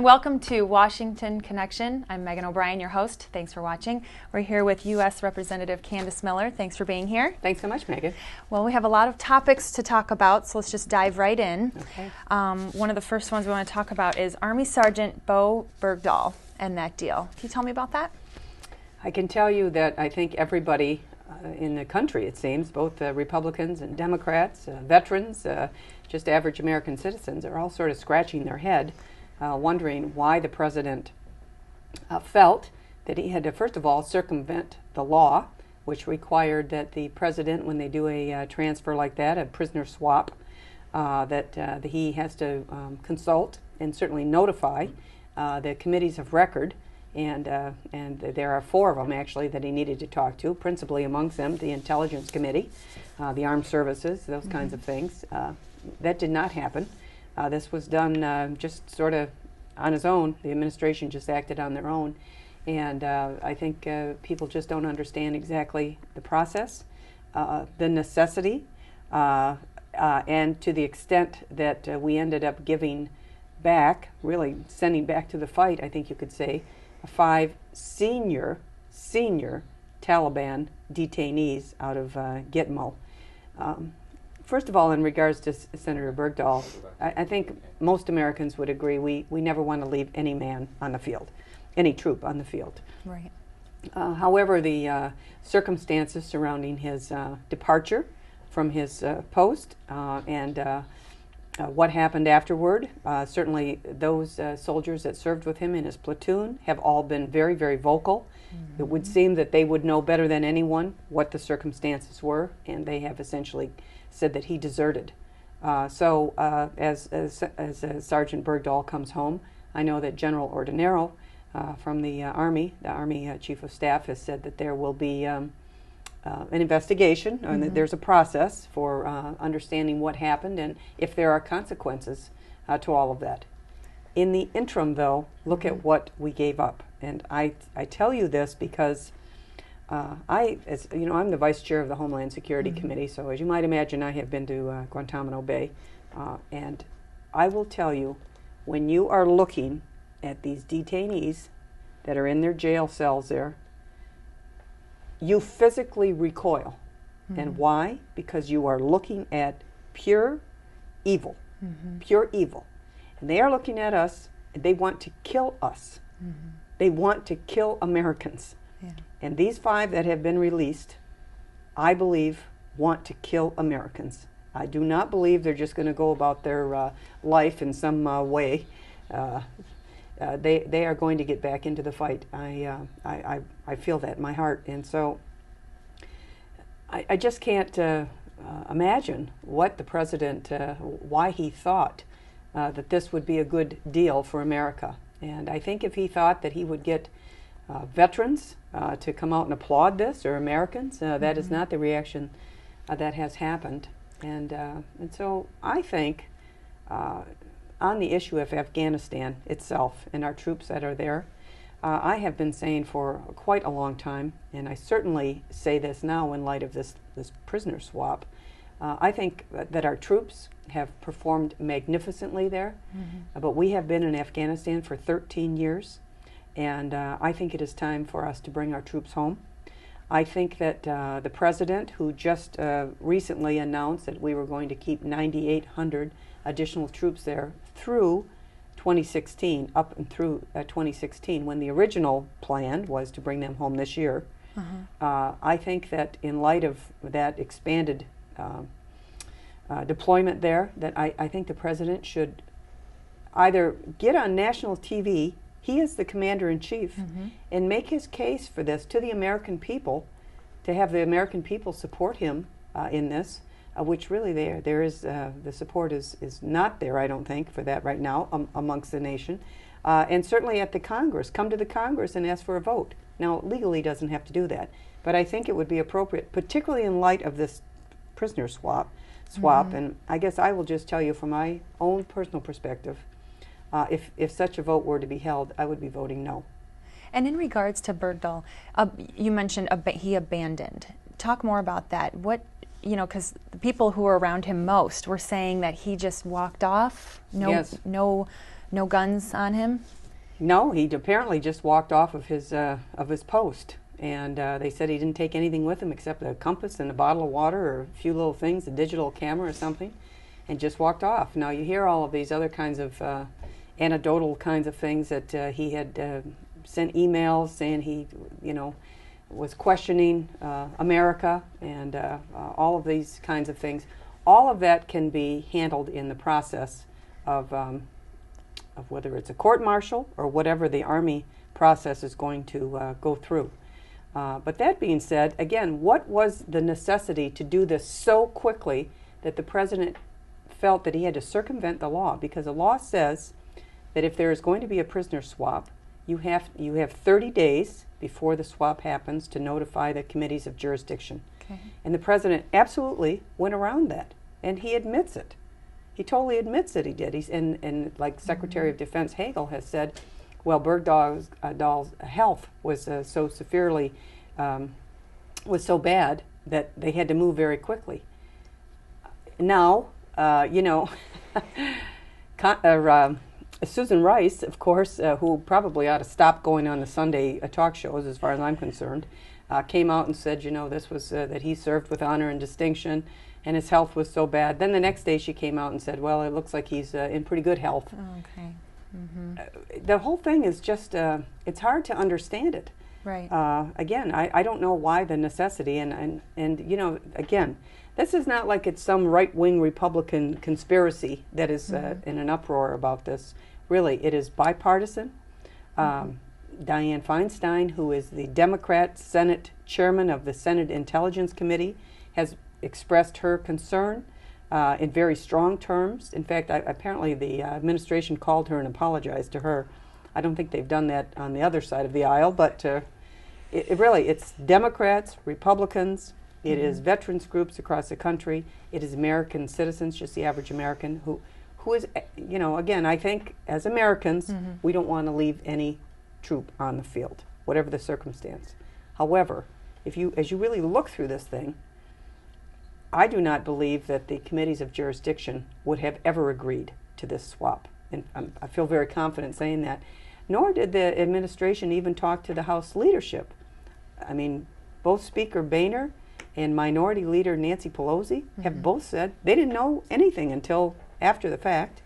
Welcome to Washington Connection. I'm Megan O'Brien, your host. Thanks for watching. We're here with U.S. Representative Candice Miller. Thanks for being here. Thanks so much, Megan. Well, we have a lot of topics to talk about, so let's just dive right in. Okay. One of the first ones we want to talk about is Army Sergeant Bo Bergdahl and that deal. Can you tell me about that? I can tell you that I think everybody in the country, it seems, both Republicans and Democrats, veterans, just average American citizens, are all sort of scratching their head, wondering why the president felt that he had to, first of all, circumvent the law, which required that the president, when they do a transfer like that, a prisoner swap, that he has to consult and certainly notify the committees of record, and there are 4 of them actually that he needed to talk to, principally amongst them the Intelligence Committee, the Armed Services, those kinds of things. That did not happen. This was done just sort of on his own. The administration just acted on their own. And I think people just don't understand exactly the process, the necessity, and to the extent that we ended up giving back, really sending back to the fight, I think you could say, 5 senior Taliban detainees out of Gitmo. First of all, in regards to Senator Bergdahl, I think most Americans would agree we never want to leave any man on the field, any troop on the field. Right. However, the circumstances surrounding his departure from his post and what happened afterward, certainly those soldiers that served with him in his platoon have all been very, very vocal. Mm-hmm. It would seem that they would know better than anyone what the circumstances were, and they have essentially said that he deserted. As Sergeant Bergdahl comes home, I know that General Ordonero from the Army Chief of Staff, has said that there will be an investigation, and that there's a process for understanding what happened and if there are consequences to all of that. In the interim, though, look at what we gave up. And I tell you this because as you know, I'm the vice chair of the Homeland Security Committee, so as you might imagine, I have been to Guantanamo Bay. And I will tell you, when you are looking at these detainees that are in their jail cells there, you physically recoil. And why? Because you are looking at pure evil. Pure evil. And they are looking at us, and they want to kill us. They want to kill Americans. Yeah. And these 5 that have been released, I believe, want to kill Americans. I do not believe they're just going to go about their life in some way. They are going to get back into the fight. I feel that in my heart. And so I just can't imagine what the president, why he thought that this would be a good deal for America. And I think if he thought that he would get veterans to come out and applaud this, or Americans, that is not the reaction that has happened. And so I think on the issue of Afghanistan itself and our troops that are there, I have been saying for quite a long time, and I certainly say this now in light of this prisoner swap, I think that our troops have performed magnificently there, but we have been in Afghanistan for 13 years, and I think it is time for us to bring our troops home. I think that the president, who just recently announced that we were going to keep 9,800 additional troops there through 2016, up and through 2016, when the original plan was to bring them home this year. I think that in light of that expanded deployment there, that I think the president should either get on national TV, he is the commander-in-chief, and make his case for this to the American people, to have the American people support him in this, which really there is, the support is not there, I don't think, for that right now amongst the nation. And certainly at the Congress, come to the Congress and ask for a vote. Now, legally doesn't have to do that, but I think it would be appropriate, particularly in light of this prisoner swap, and I guess I will just tell you from my own personal perspective, if such a vote were to be held, I would be voting no. And in regards to Bergdahl, you mentioned he abandoned. Talk more about that. What, because the people who were around him most were saying that he just walked off, no No guns on him? No, he apparently just walked off of his post, and they said he didn't take anything with him except a compass and a bottle of water or a few little things, a digital camera or something, and just walked off. Now you hear all of these other kinds of anecdotal kinds of things that he had sent emails saying he, was questioning America and all of these kinds of things. All of that can be handled in the process of whether it's a court-martial or whatever the Army process is going to go through. But that being said, again, what was the necessity to do this so quickly that the president felt that he had to circumvent the law? Because the law says that if there is going to be a prisoner swap, you have 30 days before the swap happens to notify the committees of jurisdiction. Okay. And the president absolutely went around that, and he admits it. He totally admits that he did. And like Secretary of Defense Hagel has said, well, Bergdahl's health was so severely, was so bad that they had to move very quickly. Now, Susan Rice, of course, who probably ought to stop going on the Sunday talk shows, as far as I'm concerned, came out and said, this was that he served with honor and distinction, and his health was so bad. Then the next day she came out and said, well, it looks like he's in pretty good health. Okay. Mm-hmm. The whole thing is just, it's hard to understand it. Right. Again, I don't know why the necessity, and again, this is not like it's some right-wing Republican conspiracy that is in an uproar about this. Really, it is bipartisan. Dianne Feinstein, who is the Democrat Senate chairman of the Senate Intelligence Committee, has expressed her concern in very strong terms. In fact, apparently the administration called her and apologized to her. I don't think they've done that on the other side of the aisle, but it's Democrats, Republicans, it is veterans groups across the country, it is American citizens, just the average American, who is, again, I think as Americans, we don't want to leave any troop on the field, whatever the circumstance. However, as you really look through this thing, I do not believe that the committees of jurisdiction would have ever agreed to this swap. And I feel very confident saying that. Nor did the administration even talk to the House leadership. I mean, both Speaker Boehner and Minority Leader Nancy Pelosi have both said they didn't know anything until after the fact.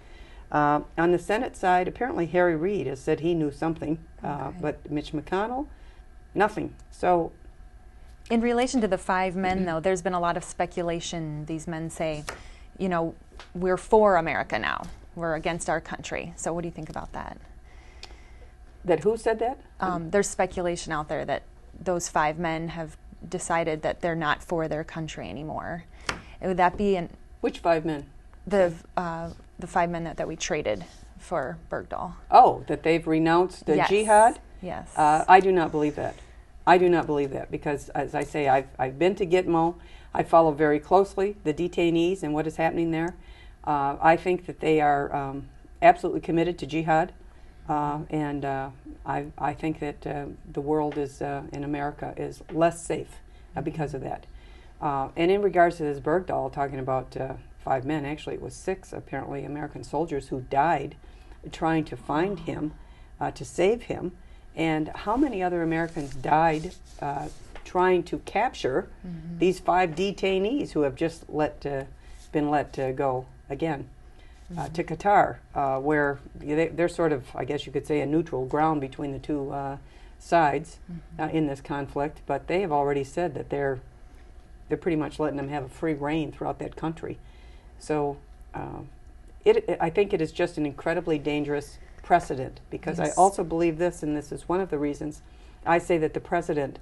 On the Senate side, apparently Harry Reid has said he knew something, but Mitch McConnell, nothing. So, in relation to the 5 men, though, there's been a lot of speculation. These men say, we're for America now. We're against our country. So what do you think about that? That who said that? There's speculation out there that those 5 men have decided that they're not for their country anymore. Would that be Which 5 men? The 5 men that we traded for Bergdahl. Oh, that they've renounced the jihad? Yes. I do not believe that. I do not believe that because, as I say, I've been to Gitmo. I follow very closely the detainees and what is happening there. I think that they are absolutely committed to jihad, and I think that the world is in America is less safe because of that. And in regards to this Bergdahl, talking about 5 men, actually it was 6 apparently American soldiers who died trying to find him, to save him. And how many other Americans died trying to capture these 5 detainees who have just been let go again to Qatar, where they're sort of, I guess you could say, a neutral ground between the two sides in this conflict. But they have already said that they're pretty much letting them have a free reign throughout that country. So I think it is just an incredibly dangerous precedent, because I also believe this, and this is one of the reasons I say that the president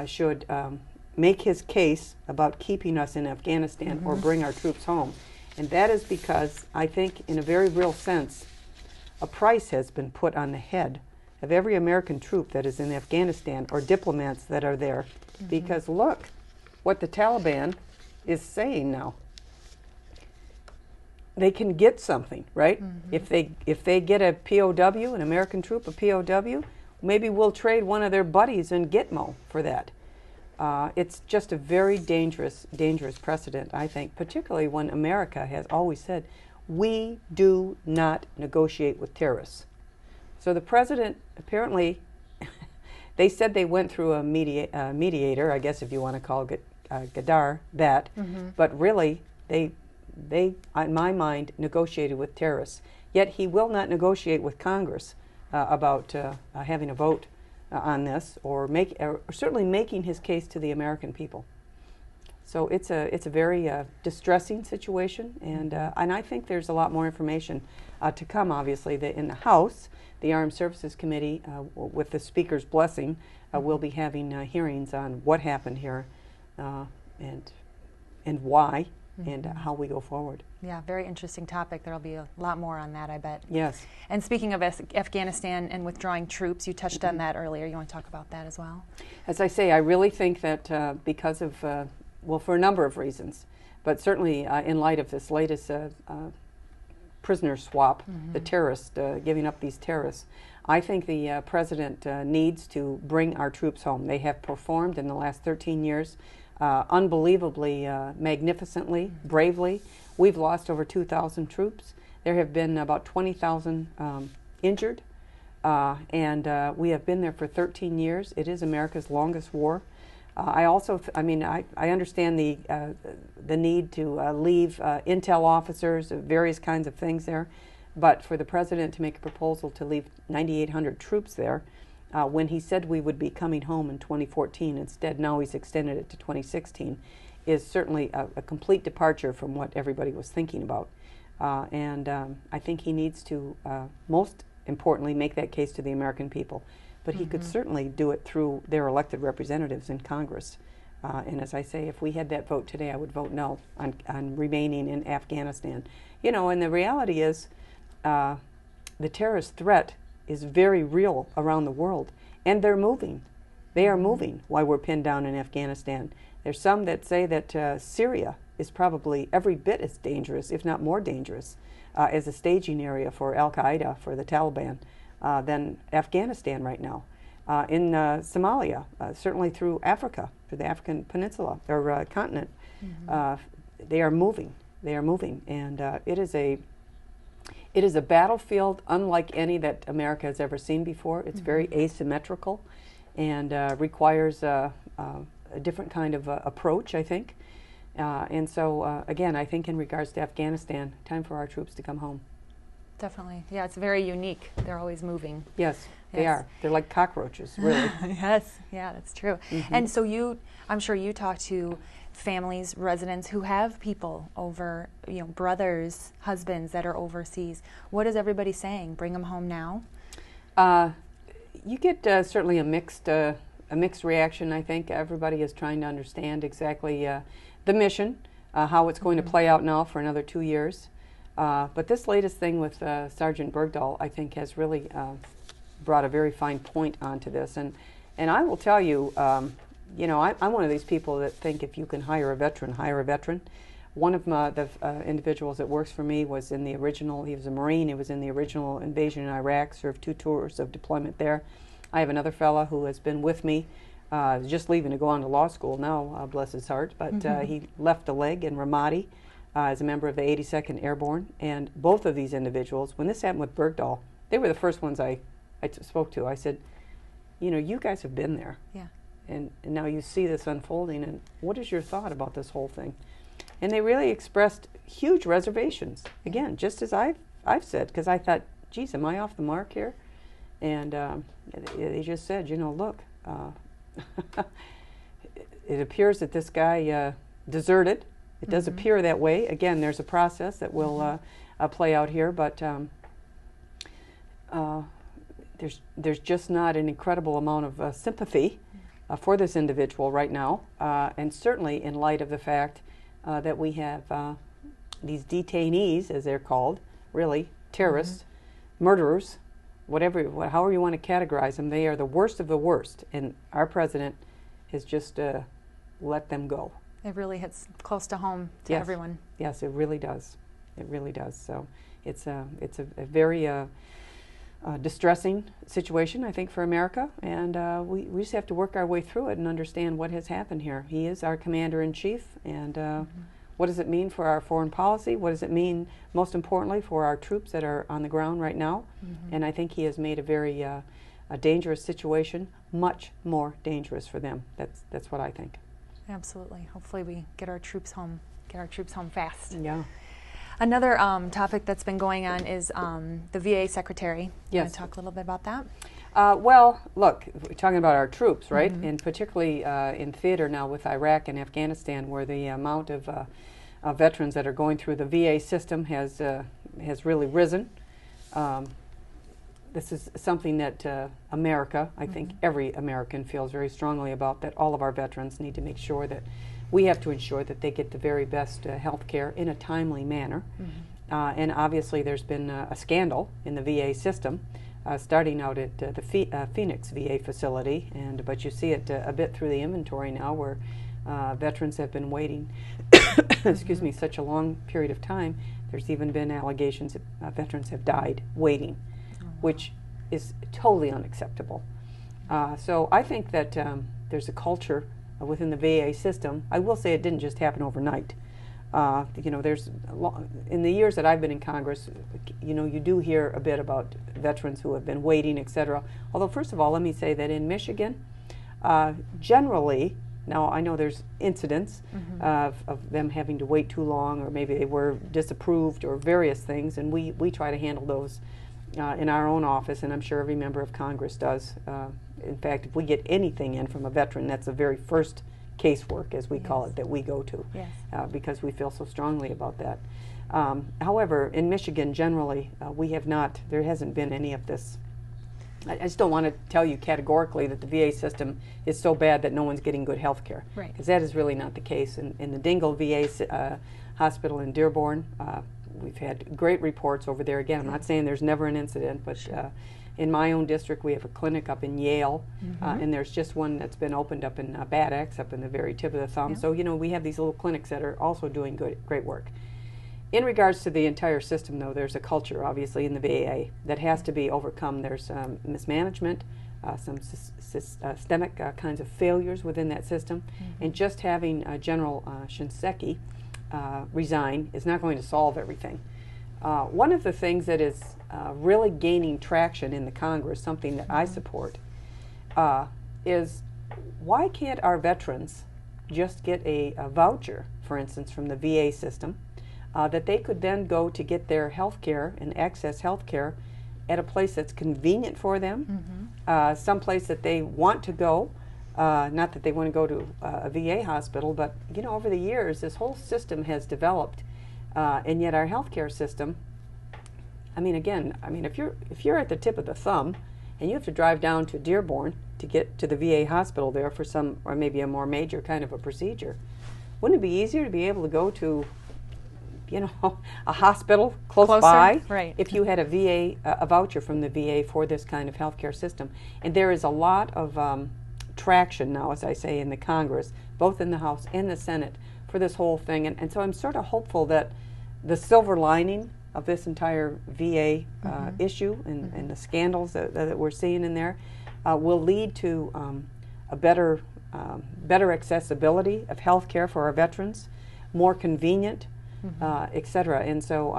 should make his case about keeping us in Afghanistan or bring our troops home. And that is because I think, in a very real sense, a price has been put on the head of every American troop that is in Afghanistan or diplomats that are there. Because look what the Taliban is saying now. They can get something, right? If they get a POW, an American troop, a POW, maybe we'll trade one of their buddies in Gitmo for that. It's just a very dangerous precedent, I think, particularly when America has always said We do not negotiate with terrorists. So the president apparently, they said they went through a mediator, I guess if you want to call Gadar that, but really they, in my mind, negotiated with terrorists. Yet he will not negotiate with Congress about having a vote on this, or certainly making his case to the American people. So it's a very distressing situation, and I think there's a lot more information to come. Obviously, in the House, the Armed Services Committee, with the Speaker's blessing, will be having hearings on what happened here, and why, and how we go forward. Yeah, very interesting topic. There'll be a lot more on that, I bet. Yes. And speaking of Afghanistan and withdrawing troops, you touched on that earlier. You want to talk about that as well? As I say, I really think that because of, well, for a number of reasons, but certainly in light of this latest prisoner swap, the terrorists, giving up these terrorists, I think the president needs to bring our troops home. They have performed in the last 13 years unbelievably magnificently, bravely. We've lost over 2,000 troops. There have been about 20,000 injured, and we have been there for 13 years. It is America's longest war. I also, I understand the need to leave intel officers, various kinds of things there, but for the president to make a proposal to leave 9,800 troops there, when he said we would be coming home in 2014, instead now he's extended it to 2016, is certainly a complete departure from what everybody was thinking about. And I think he needs to, most importantly, make that case to the American people. But he could certainly do it through their elected representatives in Congress. And as I say, if we had that vote today, I would vote no on remaining in Afghanistan. You know, and the reality is the terrorist threat is very real around the world. And they're moving. They are moving while we're pinned down in Afghanistan. There's some that say that Syria is probably every bit as dangerous, if not more dangerous, as a staging area for al-Qaeda, for the Taliban, than Afghanistan right now. In Somalia, certainly through Africa, through the African peninsula or continent, they are moving. They are moving, and it is a battlefield unlike any that America has ever seen before. It's very asymmetrical, and requires a different kind of approach, I think. And so, again, I think in regards to Afghanistan, time for our troops to come home. Definitely. Yeah, it's very unique. They're always moving. Yes, they are. They're like cockroaches, really. Yes, yeah, that's true. And so I'm sure you talk to families, residents who have people over, you know, brothers, husbands that are overseas. What is everybody saying? Bring them home now? You get certainly a mixed reaction, I think. Everybody is trying to understand exactly the mission, how it's going to play out now for another 2 years. But this latest thing with Sergeant Bergdahl, I think, has really brought a very fine point onto this. And I will tell you, you know, I'm one of these people that think if you can hire a veteran, hire a veteran. One of the individuals that works for me was in the original, he was a Marine, he was in the original invasion in Iraq, served 2 tours of deployment there. I have another fella who has been with me, just leaving to go on to law school now, bless his heart, but he left a leg in Ramadi as a member of the 82nd Airborne. And both of these individuals, when this happened with Bergdahl, they were the first ones I spoke to. I said, you know, you guys have been there. Yeah. And now you see this unfolding, and what is your thought about this whole thing? And they really expressed huge reservations. Again, just as I've said, because I thought, geez, am I off the mark here? And they just said, you know, look, it appears that this guy deserted. It does appear that way. Again, there's a process that will play out here, but there's just not an incredible amount of sympathy for this individual right now, and certainly in light of the fact that we have these detainees, as they're called, really terrorists, murderers, however you want to categorize them. They are the worst of the worst, and our president has just let them go. It really hits close to home to everyone. Yes, it really does. It really does. So it's a very distressing situation, I think, for America, and we just have to work our way through it and understand what has happened here. He is our commander-in-chief, and What does it mean for our foreign policy? What does it mean, most importantly, for our troops that are on the ground right now? And I think he has made a very a dangerous situation much more dangerous for them. That's what I think. Absolutely. Hopefully we get our troops home fast. Yeah. Another topic that's been going on is the VA secretary. Yes. You want to talk a little bit about that? Well, look, we're talking about our troops, right? And particularly in theater now with Iraq and Afghanistan, where the amount of veterans that are going through the VA system has really risen. This is something that America, I think every American feels very strongly about, that all of our veterans need to make sure that we have to ensure that they get the very best health care in a timely manner. And obviously there's been a scandal in the VA system, starting out at the Phoenix VA facility, but you see it a bit through the inventory now, where veterans have been waiting excuse me, such a long period of time. There's even been allegations that veterans have died waiting, which is totally unacceptable. So I think that there's a culture within the VA system. I will say it didn't just happen overnight. You know, in the years that I've been in Congress, you know, you do hear a bit about veterans who have been waiting, etc. Although, first of all, let me say that in Michigan, generally, now I know there's incidents of them having to wait too long, or maybe they were disapproved, or various things, and we try to handle those in our own office, and I'm sure every member of Congress does. In fact, if we get anything in from a veteran, that's the very first casework, as we call it, that we go to, because we feel so strongly about that. However, in Michigan, generally, there hasn't been any of this. I just don't want to tell you categorically that the VA system is so bad that no one's getting good health care, because that is really not the case. In the Dingle VA hospital in Dearborn, we've had great reports over there. Again, I'm not saying there's never an incident, but in my own district, we have a clinic up in Yale, and there's just one that's been opened up in Bad Axe, up in the very tip of the thumb. So, you know, we have these little clinics that are also doing great work. In regards to the entire system, though, there's a culture, obviously, in the VA that has to be overcome. There's mismanagement, some systemic kinds of failures within that system, and just having General Shinseki resign is not going to solve everything. One of the things that is really gaining traction in the Congress, something that I support, is why can't our veterans just get a voucher, for instance, from the VA system, that they could then go to get their health care and access health care at a place that's convenient for them, some place that they want to go. Not that they want to go to a VA hospital, but, you know, over the years, this whole system has developed, and yet our healthcare system, I mean, again, if you're at the tip of the thumb, and you have to drive down to Dearborn to get to the VA hospital there for some, or maybe a more major kind of a procedure, wouldn't it be easier to be able to go to, you know, a hospital closer by, if you had a voucher from the VA for this kind of healthcare system? And there is a lot of traction now, as I say, in the Congress, both in the House and the Senate, for this whole thing. And so I'm sort of hopeful that the silver lining of this entire VA issue and the scandals that we're seeing in there will lead to a better accessibility of health care for our veterans, more convenient, etc. And so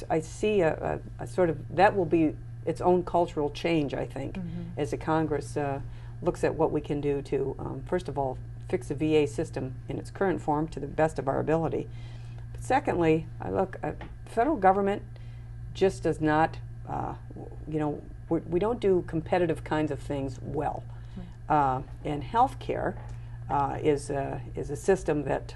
I see a sort of, that will be its own cultural change, I think, as the Congress looks at what we can do to, first of all, fix the VA system in its current form to the best of our ability. But secondly, federal government just does not, you know, we don't do competitive kinds of things well. And health care is a system that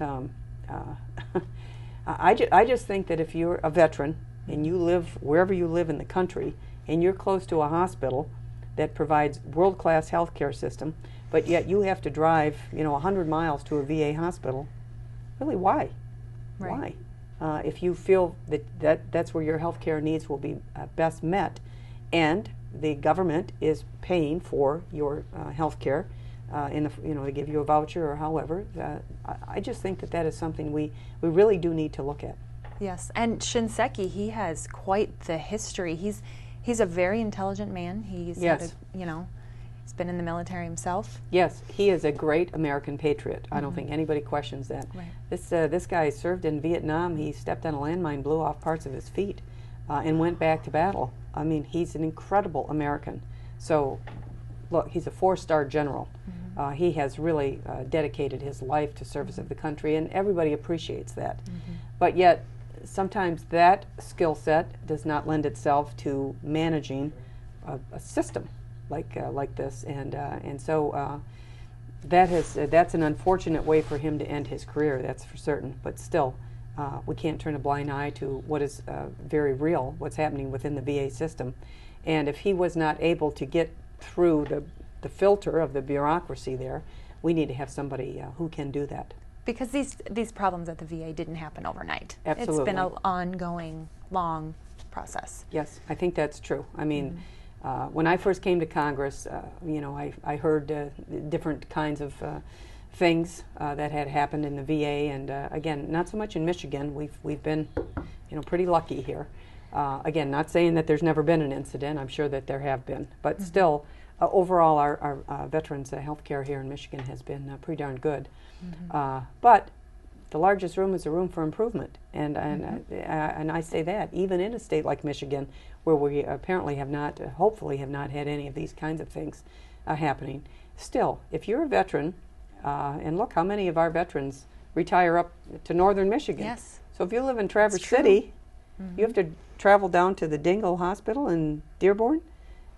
I just think that if you're a veteran and you live wherever you live in the country and you're close to a hospital that provides world-class health care system, but yet you have to drive, you know, 100 miles to a VA hospital, really, why? Why? If you feel that's where your health care needs will be best met, and the government is paying for your health care, to give you a voucher or however, I just think that is something we really do need to look at. Yes, and Shinseki, he has quite the history. He's a very intelligent man. He's had He's been in the military himself. Yes, he is a great American patriot. I don't think anybody questions that. Right. This guy served in Vietnam. He stepped on a landmine, blew off parts of his feet, and went back to battle. I mean, he's an incredible American. So, look, he's a 4-star general. He has really dedicated his life to service of the country, and everybody appreciates that. But yet, sometimes that skill set does not lend itself to managing a system like this, and so that's an unfortunate way for him to end his career. That's for certain. But still, we can't turn a blind eye to what is very real, what's happening within the VA system. And if he was not able to get through the filter of the bureaucracy there, we need to have somebody who can do that. Because these problems at the VA didn't happen overnight. Absolutely. It's been an ongoing, long process. Yes, I think that's true. I mean, when I first came to Congress, you know, I heard different kinds of things that had happened in the VA, and again, not so much in Michigan. We've been, you know, pretty lucky here. Again, not saying that there's never been an incident. I'm sure that there have been, but still, overall, our veterans' health care here in Michigan has been pretty darn good. But the largest room is a room for improvement, and I say that even in a state like Michigan, where we apparently have not, hopefully have not had any of these kinds of things happening. Still, if you're a veteran, and look how many of our veterans retire up to northern Michigan. Yes. So if you live in Traverse City, you have to travel down to the Dingle Hospital in Dearborn.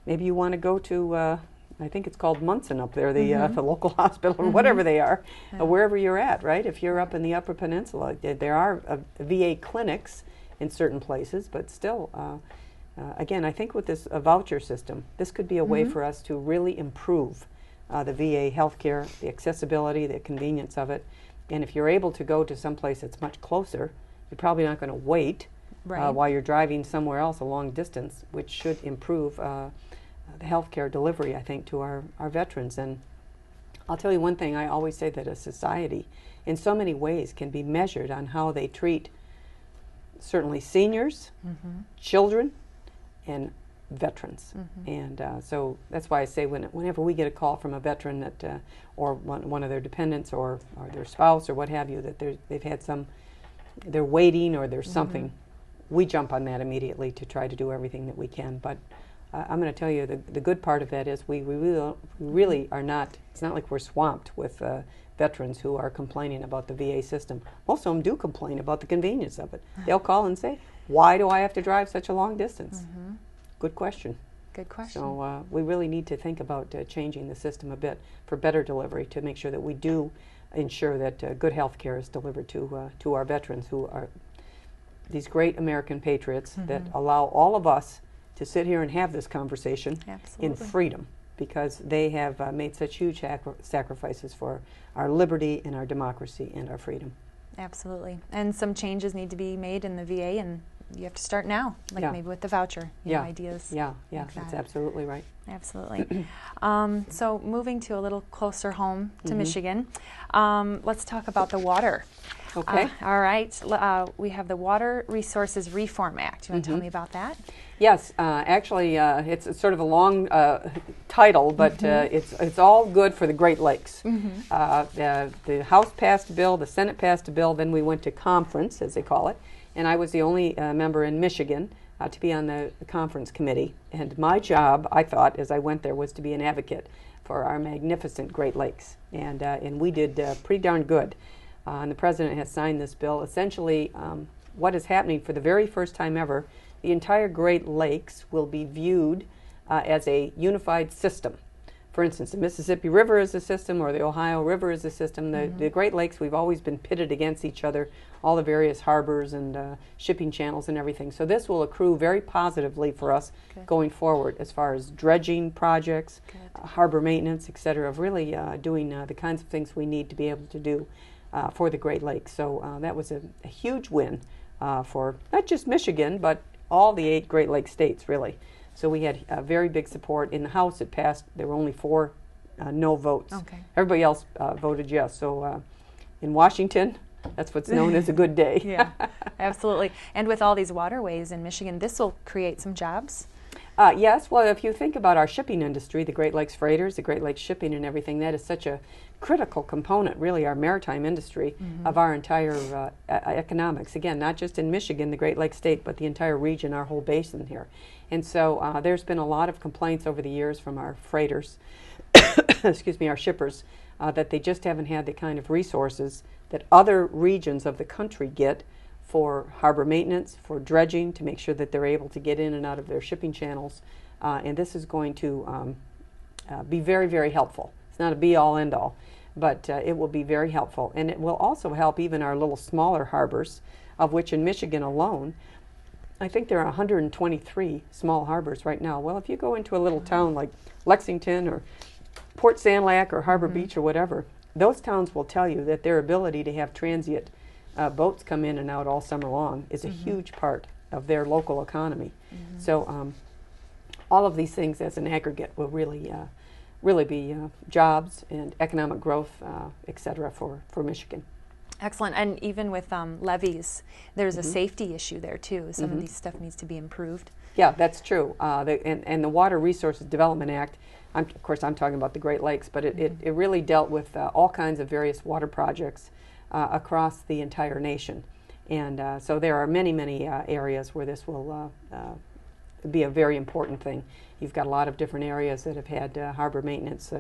Maybe you want to go to I think it's called Munson up there, the local hospital, or whatever they are, wherever you're at, right? If you're up in the Upper Peninsula, there are VA clinics in certain places, but still, again, I think with this voucher system, this could be a way for us to really improve the VA healthcare, the accessibility, the convenience of it. And if you're able to go to some place that's much closer, you're probably not going to wait while you're driving somewhere else a long distance, which should improve the healthcare delivery, I think, to our veterans. And I'll tell you one thing, I always say that a society in so many ways can be measured on how they treat certainly seniors, children, and veterans. And so that's why I say whenever we get a call from a veteran that, or one of their dependents or their spouse or what have you, that they've had they're waiting or there's something, we jump on that immediately to try to do everything that we can. But I'm going to tell you the good part of that is we really are not, it's not like we're swamped with veterans who are complaining about the VA system. Most of them do complain about the convenience of it. They'll call and say, why do I have to drive such a long distance? Good question. Good question. So we really need to think about changing the system a bit for better delivery to make sure that we do ensure that good health care is delivered to our veterans, who are these great American patriots that allow all of us to sit here and have this conversation in freedom, because they have made such huge sacrifices for our liberty and our democracy and our freedom. Absolutely. And some changes need to be made in the VA, and you have to start now, like maybe with the voucher ideas. Yeah, like that's absolutely right. Absolutely. So moving to a little closer home to Michigan, let's talk about the water. Okay. All right. We have the Water Resources Reform Act. You want to tell me about that? Yes. Actually, it's sort of a long title, but it's all good for the Great Lakes. The House passed a bill, the Senate passed a bill, then we went to conference, as they call it, and I was the only member in Michigan to be on the conference committee. And my job, I thought, as I went there, was to be an advocate for our magnificent Great Lakes. And we did pretty darn good. And the President has signed this bill. Essentially, what is happening for the very first time ever, the entire Great Lakes will be viewed as a unified system. For instance, the Mississippi River is a system, or the Ohio River is a system. The Great Lakes, we've always been pitted against each other, all the various harbors and shipping channels and everything. So this will accrue very positively for us going forward as far as dredging projects, harbor maintenance, et cetera, of really doing the kinds of things we need to be able to do for the Great Lakes. So that was a huge win for not just Michigan, but all the 8 Great Lakes states, really. So we had very big support. In the House, it passed. There were only 4 no votes. Everybody else voted yes. So in Washington, that's what's known as a good day. Yeah, absolutely. And with all these waterways in Michigan, this will create some jobs. Yes, well, if you think about our shipping industry, the Great Lakes freighters, the Great Lakes shipping and everything, that is such a critical component, really, our maritime industry of our entire economics. Again, not just in Michigan, the Great Lakes state, but the entire region, our whole basin here. And so there's been a lot of complaints over the years from our freighters, excuse me, our shippers, that they just haven't had the kind of resources that other regions of the country get for harbor maintenance, for dredging, to make sure that they're able to get in and out of their shipping channels. And this is going to be very, very helpful. It's not a be-all, end-all, but it will be very helpful. And it will also help even our little smaller harbors, of which in Michigan alone, I think there are 123 small harbors right now. Well, if you go into a little town like Lexington or Port Sanilac or Harbor Beach or whatever, those towns will tell you that their ability to have transient boats come in and out all summer long is a huge part of their local economy. So all of these things as an aggregate will really be jobs and economic growth, et cetera, for Michigan. Excellent. And even with levees, there's a safety issue there too. Some of these stuff needs to be improved. Yeah, that's true. And the Water Resources Development Act, of course I'm talking about the Great Lakes, but it really dealt with all kinds of various water projects across the entire nation. And so there are many, many areas where this will be a very important thing. You've got a lot of different areas that have had harbor maintenance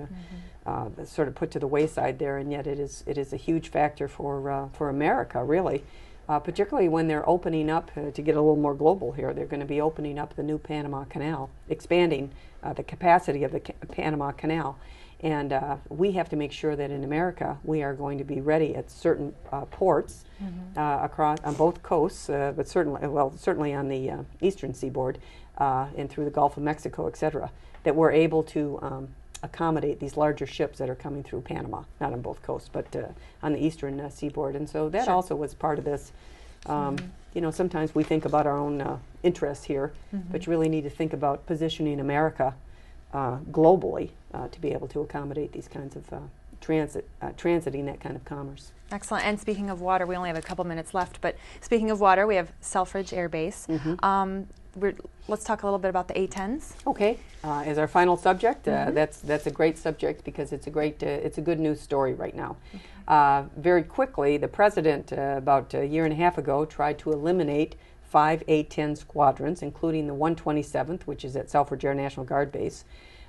sort of put to the wayside there, and yet it is a huge factor for America, really. Particularly when they're opening up, to get a little more global here, they're going to be opening up the new Panama Canal, expanding the capacity of the Panama Canal. And we have to make sure that in America we are going to be ready at certain ports across on both coasts, but certainly on the eastern seaboard and through the Gulf of Mexico, et cetera, that we're able to accommodate these larger ships that are coming through Panama, not on both coasts, but on the eastern seaboard. And so that also was part of this. You know, sometimes we think about our own interests here, but you really need to think about positioning America globally to be able to accommodate these kinds of transiting that kind of commerce. Excellent. And speaking of water, we only have a couple minutes left, but speaking of water, we have Selfridge Air Base. Let's talk a little bit about the A-10s. Okay. As our final subject, that's a great subject because it's a good news story right now. Very quickly, the president about a year and a half ago tried to eliminate 5 A-10 squadrons, including the 127th, which is at Selfridge Air National Guard Base.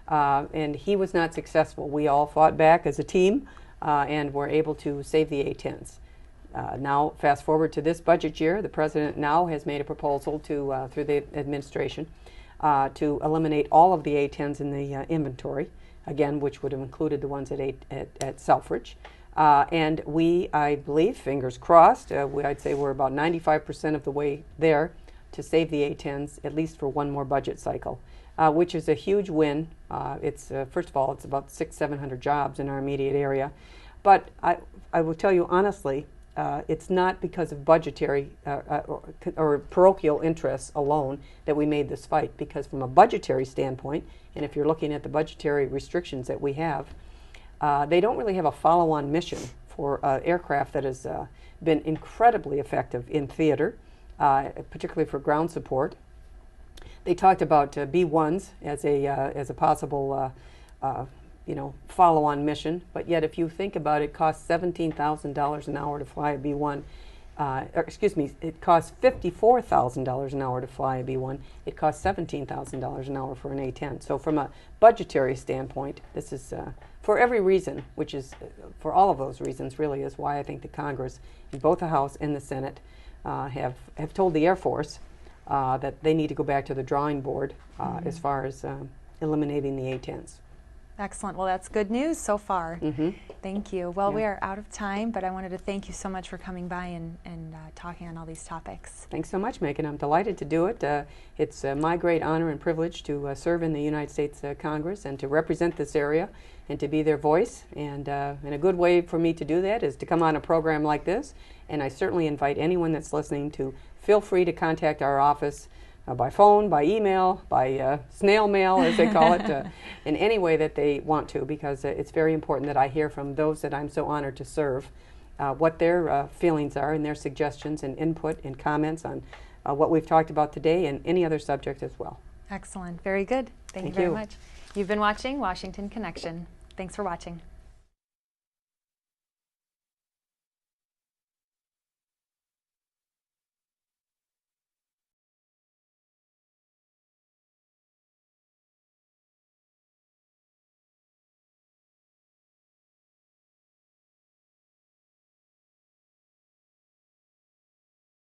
And he was not successful. We all fought back as a team and were able to save the A-10s. Now, fast forward to this budget year, the president now has made a proposal to, through the administration, to eliminate all of the A-10s in the inventory, again, which would have included the ones at Selfridge. And we, I believe, fingers crossed, I'd say we're about 95% of the way there to save the A-10s, at least for one more budget cycle, which is a huge win. It's first of all, it's about 600-700 jobs in our immediate area. But I will tell you honestly, it's not because of budgetary or parochial interests alone that we made this fight, because from a budgetary standpoint, and if you're looking at the budgetary restrictions that we have, they don't really have a follow-on mission for aircraft that has been incredibly effective in theater, particularly for ground support. They talked about B-1s as a possible follow-on mission, but yet if you think about it, it costs $17,000 an hour to fly a B-1. It costs $54,000 an hour to fly a B-1. It costs $17,000 an hour for an A-10. So from a budgetary standpoint, this is for every reason, which is for all of those reasons really is why I think the Congress, in both the House and the Senate, have told the Air Force that they need to go back to the drawing board as far as eliminating the A-10s. Excellent. Well, that's good news so far. Thank you. Well, we are out of time, but I wanted to thank you so much for coming by and talking on all these topics. Thanks so much, Megan. I'm delighted to do it. It's my great honor and privilege to serve in the United States Congress and to represent this area and to be their voice. And a good way for me to do that is to come on a program like this. And I certainly invite anyone that's listening to feel free to contact our office by phone, by email, by snail mail, as they call it, in any way that they want to, because it's very important that I hear from those that I'm so honored to serve, what their feelings are and their suggestions and input and comments on what we've talked about today and any other subject as well. Excellent. Very good. Thank you Thank very you. much. You've been watching Washington Connection. Thanks for watching.